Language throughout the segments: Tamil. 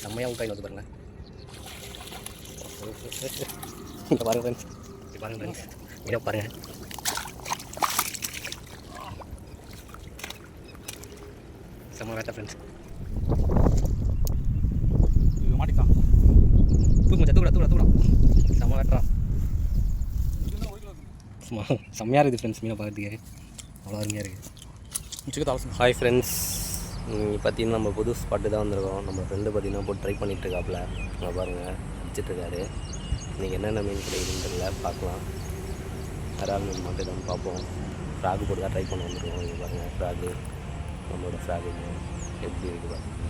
செம்மையாக ஊட்டாய் வந்து பாருங்கள். இங்கே பாருங்கள் ஃப்ரெண்ட்ஸ், இங்கே பாருங்கள் ஃப்ரெண்ட்ஸ், இங்கே பாருங்கள். செம்ம வேட்டை ஃப்ரெண்ட்ஸ். மாட்டிக்கலாம், தூக்குடா செம்ம வேட்டா. செம்மையாக இருக்குது ஃப்ரெண்ட்ஸ், மீனை பார்க்குறதுக்கு அவ்வளோ அருமையாக இருக்குது. ஹாய் ஃப்ரெண்ட்ஸ், பார்த்தீங்கன்னா நம்ம புது ஸ்பாட்டு தான் வந்திருக்கோம். நம்ம ஃப்ரெண்டு பார்த்தீங்கன்னா போட்டு ட்ரை பண்ணிகிட்டு இருக்காப்புல. நம்ம பாருங்கள் அடிச்சிட்ருக்காரு. இன்றைக்கி என்னென்ன மீன் கிடைக்குதுன்னு தெரியல, பார்க்கலாம். இறால் மீன் மட்டும் தான் பார்ப்போம். ஃப்ராகு போட்டு தான் ட்ரை பண்ண வந்துருக்கோம். இங்கே பாருங்கள் ஃப்ராகு, நம்மளோட ஃப்ராகு எப்படி இருக்குது பாருங்கள்.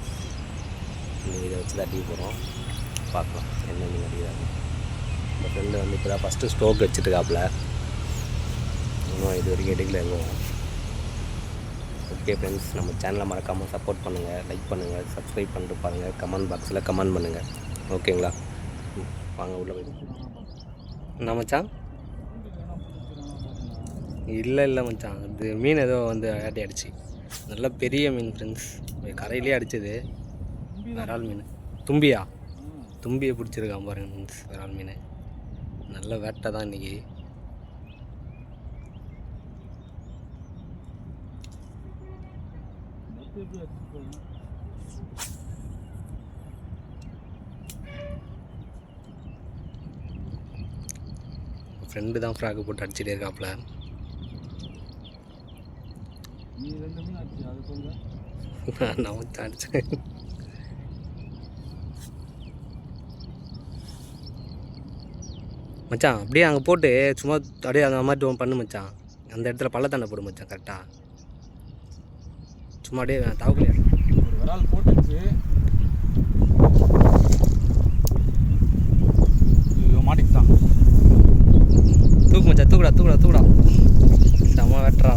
இன்றைக்கி இதை வச்சு தான் டீ போகிறோம், பார்க்கலாம் என்ன மீன் அடிக்கிறாங்க. நம்ம ஃப்ரெண்டு வந்து இப்போ தான் ஃபஸ்ட்டு ஸ்டோக் வச்சுட்டுருக்காப்புல. இன்னும் இது வரைக்கும் எடுக்கல எதுவும். ஓகே ஃப்ரெண்ட்ஸ், நம்ம சேனலை மறக்காமல் சப்போர்ட் பண்ணுங்கள், லைக் பண்ணுங்கள், சப்ஸ்கிரைப் பண்ணிட்டு பாருங்கள், கமெண்ட் பாக்ஸில் கமெண்ட் பண்ணுங்கள். ஓகேங்களா? வாங்க உள்ளே போய். என்ன மச்சான்? இல்லை மச்சான், அது மீன் ஏதோ வந்து வேட்டையாடிச்சு. நல்ல பெரிய மீன் ஃப்ரெண்ட்ஸ், கரையிலே அடிச்சது. விரால் மீன். தும்பியை பிடிச்சிருக்கான் பாருங்க ஃப்ரெண்ட்ஸ். விரால் மீன் நல்ல வேட்டை தான் இன்றைக்கி. ஃப்ரெண்டு தான் ஃப்ராகு போட்டு அடிச்சுட்டே இருக்காப்புல. நான் அடிச்சேன். மச்சான் அப்படியே அங்கே போட்டு சும்மா அப்படியே அந்த மாதிரி பண்ணு மச்சான். அந்த இடத்துல பள்ளத்தாண்டை போடு மச்சான். கரெக்டாக சும்மா அப்படியே தவக்கலையா ஒரு விரால் போட்டுச்சு. மாட்டிக்கிட்டான். தூக்கு மச்சான், தூக்குடா. செம்ம வெட்டுறா.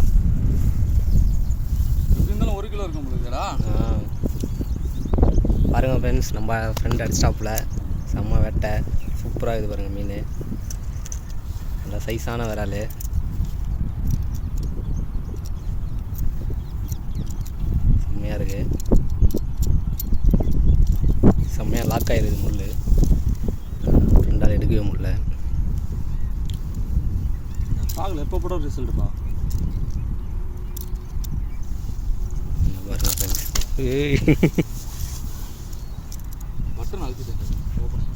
எப்படி இருந்தாலும் 1 கிலோ இருக்கும் முடியுதுடா. பாருங்கள் ஃப்ரெண்ட்ஸ், நம்ம ஃப்ரெண்ட் அடிச்சிட்டாப்புல. செம்ம வேட்டை, சூப்பராக இருக்குது பாருங்கள் மீன். நல்லா சைஸான விரால். செம்மையாக இருக்குது, செம்மையாக லாக் ஆகிருக்குது முள். ஃப்ரெண்டால் எடுக்கவே முடியல. பாகல எப்போ போட ரிசல்ட்டுப்பா பாருங்கள் ஃப்ரெண்ட்ஸ். பட்டன் அழுத்திட்டேன். ஓப்பன்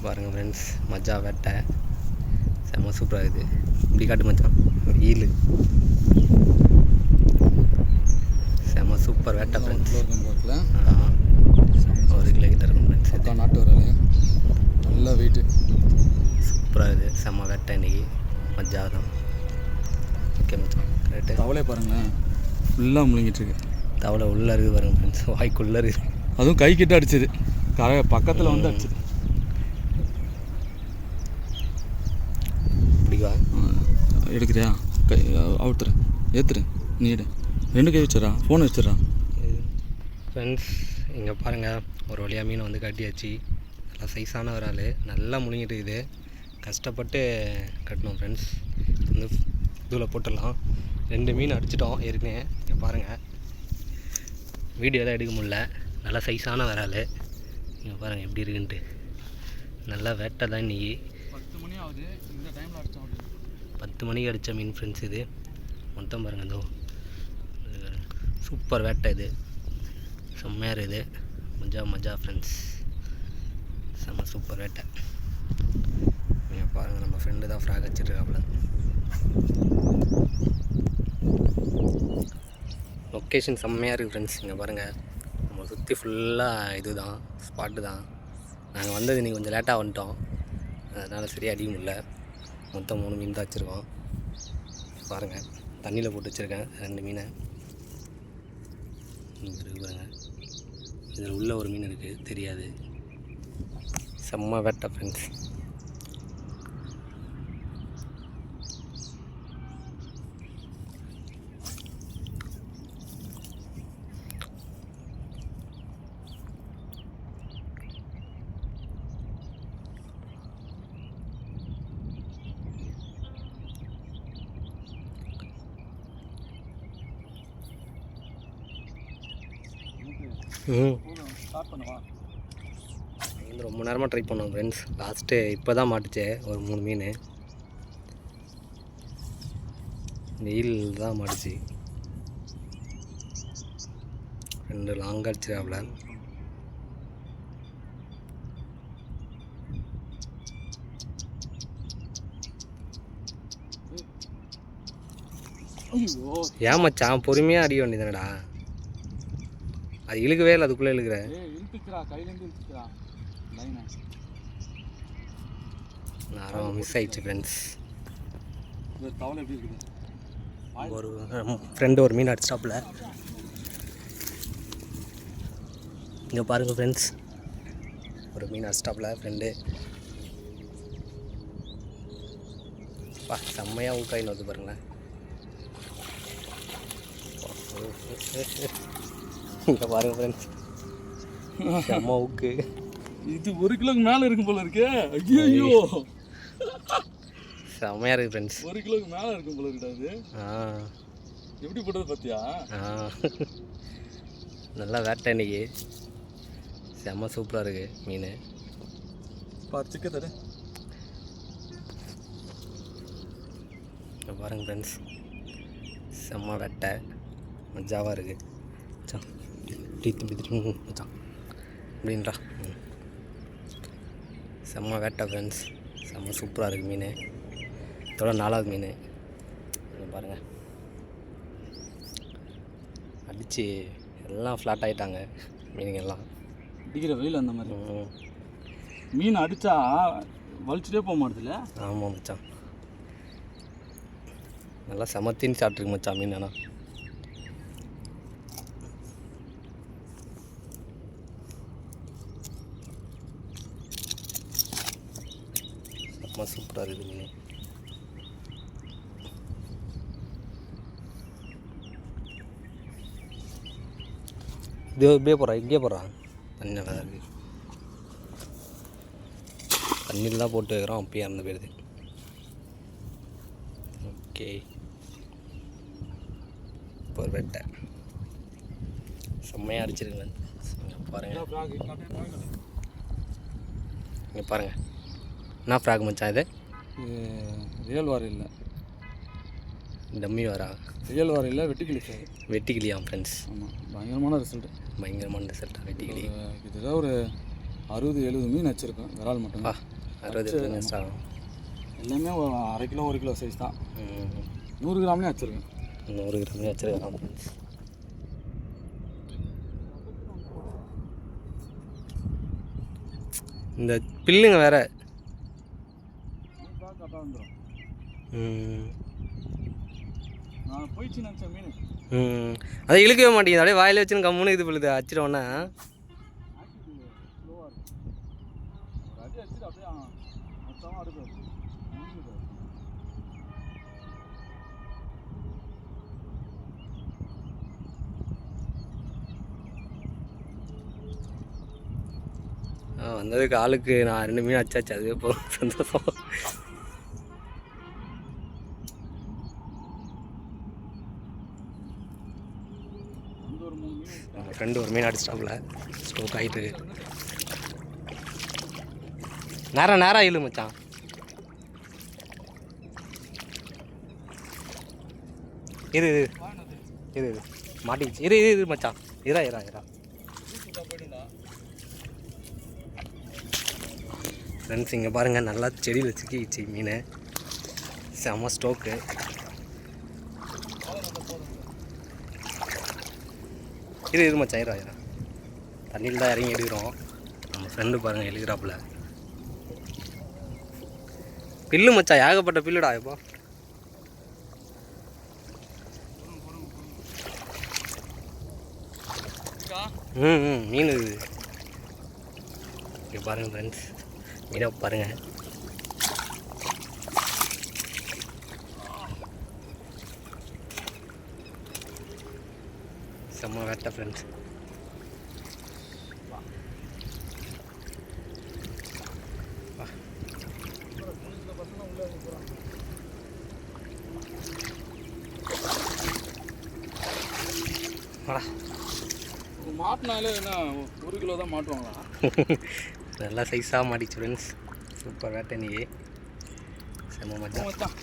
பாருங்கள் ஃப்ரெண்ட்ஸ், மஜா வேட்டை செம்ம சூப்பராக இருக்குது. இப்படி காட்டு மச்சான். ஈலு செம்ம சூப்பர் வேட்டை ஃப்ரெண்ட்ஸ். 1 கிலோ கிட்ட இருக்கும் ஃப்ரெண்ட்ஸ். நாட்டு வரல நல்லா வெயிட்டு, சூப்பராக இருக்குது. செம்ம வேட்டை இன்றைக்கி, மஜா தான். ஓகே மச்சான், கரெக்டு. தவளை பாருங்களேன், ஃபுல்லாக முழுங்கிட்டுருக்கு. தவளை உள்ளே இருக்குது பாருங்கள் ஃப்ரெண்ட்ஸ், வாய்க்குள்ளே இருக்குது. அதுவும் கை கிட்ட அடிச்சிது, பக்கத்தில் வந்து அடிச்சிது. பிடிவா எடுக்கிறியா? கை அவுத்துரு, ஏற்றுரு, நீ எடு. 2 கை வச்சிடறா, ஃபோன் வச்சிடறா. ஃப்ரெண்ட்ஸ் இங்கே பாருங்கள், ஒரு வழியாக மீனை வந்து கட்டியாச்சு. நல்லா சைஸான ஒரு ஆள், நல்லா முழுங்கிட்டு இருக்குது. கஷ்டப்பட்டு கட்டணும் ஃப்ரெண்ட்ஸ். வந்து இதில் போட்டுடலாம். 2 மீன் அடிச்சிட்டோம் ஏற்கனவே. இங்கே பாருங்கள், வீடியோ தான் எடுக்க முடியல. நல்லா சைஸான விரால். இங்கே பாருங்கள் எப்படி இருக்குன்ட்டு. நல்லா வேட்டை தான் இன்றைக்கி. 10 மணி ஆகுது, இந்த டைமில் அடித்தோம். 10 மணிக்கு அடித்த மீன் ஃப்ரெண்ட்ஸ் இது. மொத்தம் பாருங்கள், இதோ சூப்பர் வேட்டை இது. செம்மையாக இருக்குது. மஜா ஃப்ரெண்ட்ஸ், செம்ம சூப்பர் வேட்டை. நீங்கள் பாருங்கள், நம்ம ஃப்ரெண்டு தான் ஃப்ராக் வச்சுட்ருக்காப்புல. லொக்கேஷன் செம்மையாக இருக்குது ஃப்ரெண்ட்ஸ். இங்கே பாருங்கள், நம்ம சுற்றி ஃபுல்லாக இது தான் ஸ்பாட்டு தான். நாங்கள் வந்தது இன்றைக்கி கொஞ்சம் லேட்டாக வந்துட்டோம், அதனால் சரியாக அடிக்க முடியல. மொத்தம் 3 மீன் தான் வச்சுருக்கோம். பாருங்கள், தண்ணியில் போட்டு வச்சுருக்கேன் 2 மீனை. இருக்குது பாருங்கள், இதில் உள்ள ஒரு மீன் இருக்குது, தெரியாது. செம்ம வேட்டை ஃப்ரெண்ட்ஸ். ஸ்டார்ட் பண்ணவா? வந்து ரொம்ப நேரமாக ட்ரை பண்ணோம் ஃப்ரெண்ட்ஸ். லாஸ்ட்டு இப்போ தான் மாட்டுச்சு ஒரு 3 மீன். வெயில் தான் மாட்டுச்சு. 2 லாங்காக அடிச்சிடாப்புல. ஏன் மச்சான் பொறுமையாக அடிக்க வேண்டியதானடா. அது இழுக்கவே இல்லை, அதுக்குள்ளே இழுக்கிற. நேரம் மிஸ் ஆயிடுச்சு ஃப்ரெண்ட்ஸ். ஒரு ஃப்ரெண்டு ஒரு மீன் அடிச்சிட்டாப்புல. இங்கே பாருங்கள் ஃப்ரெண்ட்ஸ், ஒரு மீன் அடிச்சிட்டாப்புல ஃப்ரெண்டு. செம்மையாக ஊக்காயின்னு வந்து பாருங்களேன். இங்கே பாருங்கள் ஃப்ரெண்ட்ஸ், செம்ம ஊக்கு. இது 1 கிலோக்கு மேலே இருக்கும் போல இருக்கே. ஐயோ செம்மையாக இருக்குது ஃப்ரெண்ட்ஸ். 1 கிலோக்கு மேலே இருக்கும் போல இருக்காது. எப்படி போட்டது பார்த்தியா? நல்லா வேட்டை இன்னைக்கு. செம்ம சூப்பராக இருக்குது மீன். பாரு சிக்க தடு. பாருங்கள் ஃப்ரெண்ட்ஸ், செம்ம வேட்டை மஜாவாக இருக்குது. மச்சான் டீத்து பிடிச்சிட்டு மச்சான் அப்படின்றா. செம்ம வேட்டை ஃப்ரெண்ட்ஸ், செம்ம சூப்பராக இருக்குது மீன். இதோட 4வது மீன். பாருங்கள், அடித்து எல்லாம் ஃப்ளாட் ஆகிட்டாங்க மீனுங்கெல்லாம். அடிக்கிற வெயில் அந்த மாதிரி. மீன் அடித்தா வலிச்சுட்டே போக மாட்டுதுல்ல? ஆமாம் மச்சான், நல்லா சமத்தின்னு சாப்பிட்ருக்கு மச்சான் மீன். ஆனால் செம்ம சூப்பராக இருக்குது மீன். இது இப்படியே போடுறான், இங்கேயே போடுறான். தண்ணி நல்லா இருக்குது. தண்ணியில் தான் போட்டு வைக்கிறோம், அப்பயே இறந்து போயிடுது. ஓகே, இப்போ ஒரு வெட்டை செம்மையாக அடிச்சிருங்களேன். பாருங்கள், இங்கே பாருங்கள் என்ன ஃப்ராக் மச்சான். இது ரியல் வாரம் இல்லை, டம்மி வாரா? ரியல் வாரம் இல்லை, வெட்டிக்கிளி சார். வெட்டிக்கிளியா ஃப்ரெண்ட்ஸ்? ஆமாம், பயங்கரமான ரிசல்ட்டு. பயங்கரமான ரிசல்ட்டாக வெட்டிக்கிளி. இதுதான் ஒரு 60-70 மீன் வச்சுருக்கோம். விரால் மட்டும் 60 மீன் ஆகும். எல்லாமே ஒரு 1/2 கிலோ 1 கிலோ சைஸ் தான். 100 கிராம்லேயும் வச்சுருக்கேன். 100 கிராம்லேயும் வச்சுருக்கேன் ஃப்ரெண்ட்ஸ். இந்த பில்லுங்க வேற நான் போயிடுச்சு நினச்சேன் மீன். அதை இழுக்கவே மாட்டேங்குது, அப்படியே வாயில வச்சுன்னு கம்முன்னு இது பிள்ளுது. அச்சிட்டோன்னே வந்ததுக்கு ஆளுக்கு நான் 2 மீன் அச்சாச்சு, அதுவே போதும், சந்தோஷம். ஃப்ரெண்டு ஒரு மீன் அடிச்சிட்டாப்புல, ஸ்டோக் ஆகிட்டு இருக்கு. நேரம் இழு மச்சான். இது மாட்டிக்கிச்சு. இது மச்சான், இரா ஃப்ரெண்ட்ஸ். இங்கே பாருங்கள், நல்லா செடியில் சிக்கிச்சு மீன். செம்ம ஸ்டோக்கு. இது மச்சான், இரா தண்ணியில் தான் இறங்கி எடுக்கிறோம். நம்ம ஃப்ரெண்டு பாருங்கள் எழுகிறாப்புல. பில்லு மச்சான், ஏகப்பட்ட பில்லுடா இப்போ. மீன் இருக்குது. இங்கே பாருங்கள் ஃப்ரெண்ட்ஸ், மீனை பாருங்கள். செம்ம வேட்டை ஃப்ரெண்ட்ஸ். மாட்டினாலே என்ன 1 கிலோ தான் மாட்டுவாங்களா? நல்லா சைஸாக மாட்டிச்சு ஃப்ரெண்ட்ஸ். சூப்பர் வேட்டை நீ செம்ம மச்சான்.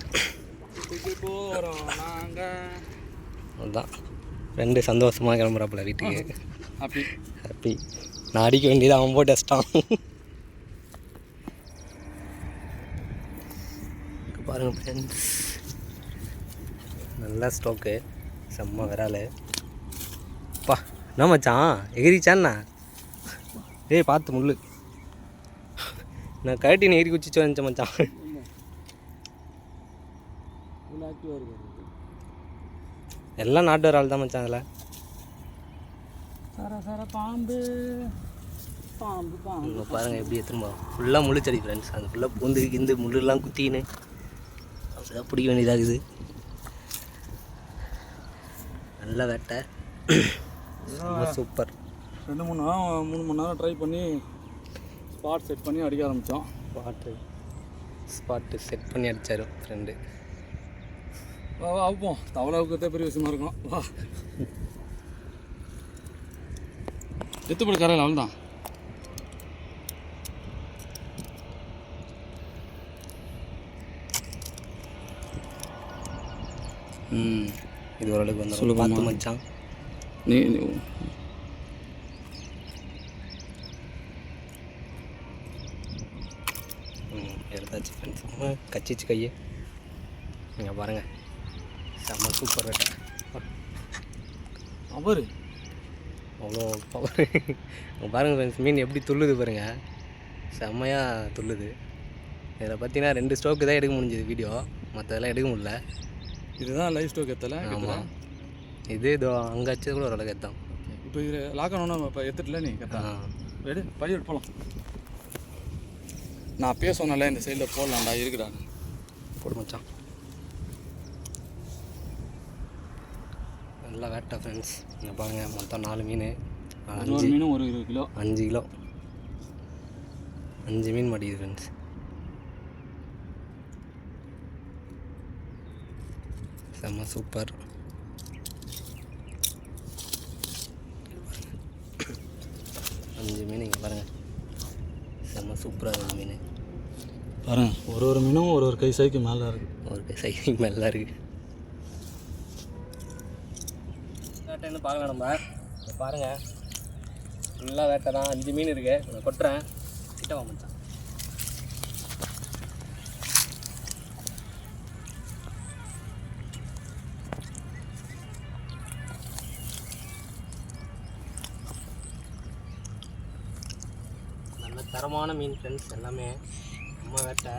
போகிறோம் நாங்கள். அதுதான் ரெண்டு சந்தோஷமாக கிளம்புறாப்புல வீட்டுக்கு. Happy happy. நான் அடிக்க வேண்டியது அவன் போட்டு அடிச்சிட்டான். பாருங்கள் ஃப்ரெண்ட்ஸ், நல்லா ஸ்டோக்கு, செம்ம விரால். பா என்ன மச்சான் எகிரிச்சான்னா? ஏய் பார்த்து முள்ளு. நான் கழட்டின்னு எகிரி குச்சிச்சு வந்துச்சேன் மச்சான். எல்லாம் நாட்டு விரால் தான் மச்சான். அதில் பாம்பு பாம்பு பாம்பு இங்கே பாருங்கள் எப்படி திரும்ப ஃபுல்லாக முள்ளுச்செடி ஃப்ரெண்ட்ஸ். அது ஃபுல்லாக பூந்து இந்த முள்ளுலாம் குத்தின்னு அப்படிதான் பிடிக்க வேண்டியதாகுது. நல்ல வேட்டை, சூப்பர். 2-3 மணி நேரம் ட்ரை பண்ணி ஸ்பாட் செட் பண்ணி அடிக்க ஆரம்பித்தோம். ஸ்பாட்டு செட் பண்ணி அடித்தார் ஃப்ரெண்டு. வா அவுப்போம். தவளாவுக்கு பெரிய விஷயமா இருக்கும். வா எத்துப்படி கரையில் அவள் தான். இது ஓரளவுக்கு வந்து சொல்லு பார்த்து மச்சான். நீ எடுத்தாச்சு ஃப்ரெண்ட்ஸ். கச்சிச்சு கையை நீங்கள் பாருங்கள், செம்ம சூப்பர் வேட்டை. அவர் அவ்வளோ பவர். பாருங்கள் ஃப்ரெண்ட்ஸ், மீன் எப்படி துள்ளுது பாருங்கள், செம்மையாக துள்ளுது. இதில் பார்த்தீங்கன்னா 2 ஸ்டோக்கு தான் எடுக்க முடிஞ்சது வீடியோ, மற்றதெல்லாம் எடுக்க முடியல. இதுதான் லைவ் ஸ்டோக் எத்தலை. ஆமாம், இதோ அங்கே வச்சது கூட ஓரளவுக்கு எத்தான். இப்போ இது லாக் ஆனோன்னா இப்போ எத்துட்டல நீ கரெக்டாக எடு பையன் போகலாம். நான் பேசணும்ல இந்த சைடில் போடலாம்டா. இருக்குடா போடு மச்சான். நல்லா வேட்டை ஃப்ரெண்ட்ஸ். இங்கே பாருங்கள், மொத்தம் 4 மீன். 5 மீனும் 20 கிலோ. 5 கிலோ 5 மீன் மாட்டிக்குது ஃப்ரெண்ட்ஸ். செம்ம சூப்பர். 5 மீன் இங்கே பாருங்கள், செம்ம சூப்பராக இருக்குது மீன். பாருங்கள், ஒரு மீனும் ஒரு கை சைக்கு மேலே இருக்குது. ஒரு கை சைக்கு மேலே இருக்குது. வேட்டைன்னு பார்க்கலாம் நம்ம. இங்கே பாருங்கள், ஃபுல்லாக வேட்டை தான். 5 மீன் இருக்குது. நான் கொட்டுறேன், கிட்ட வா மச்சான். நல்ல தரமான மீன் ஃப்ரெண்ட்ஸ், எல்லாமே நம்ம வேட்டை.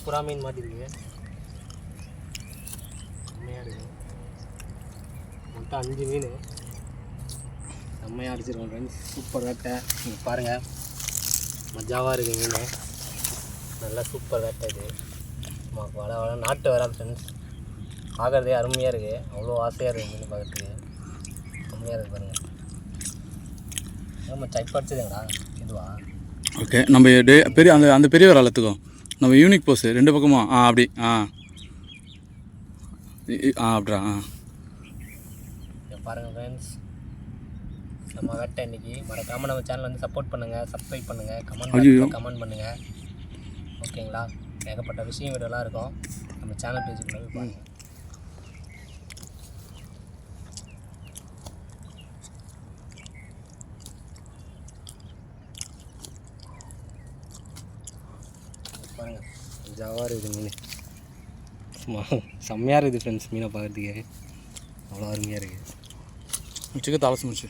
புறா மீன் மாட்டிருக்கு, செம்மையாக இருக்குது. மொத்தம் 5 மீன் செம்மையாக அடிச்சிருக்கோம் ஃப்ரெண்ட்ஸ். சூப்பர் வேட்டை. நீங்கள் பாருங்கள், மஜாவாக இருக்குது மீன். நல்லா சூப்பர் வேட்டை இது. வள நாட்டு வராது ஃப்ரெண்ட்ஸ். பார்க்குறதே அருமையாக இருக்குது. அவ்வளோ ஆசையாக இருக்குது மீன் பார்க்குறதுக்கு. செம்மையாக இருக்குது பாருங்கள். நம்ம சைப் அடிச்சதுங்களா இதுவா? ஓகே, நம்ம பெரிய அந்த பெரிய விராலத்துக்கும் நம்ம யூனிக் போஸ் 2 பக்கமும் அப்படி அப்படியா பாருங்கள் ஃப்ரெண்ட்ஸ், நம்ம வேட்டை இன்றைக்கி. மறக்காமல் நம்ம சேனல் வந்து சப்போர்ட் பண்ணுங்கள், சப்ஸ்கிரைப் பண்ணுங்கள், கமெண்ட் பண்ணுங்கள். ஓகேங்களா? ஏகப்பட்ட விஷயம் வீடியோலாம் இருக்கும். நம்ம சேனல் பேஜுக்குள்ளே போய் பாருங்கள். பாருங்கள், ஜாவாக இருக்குது மீன். செம்மையாக இருக்குது ஃப்ரெண்ட்ஸ். மீனை பார்க்குறதுக்கு அவ்வளோ அருமையாக இருக்குது. முடிச்சுக்க தலை முடிச்சு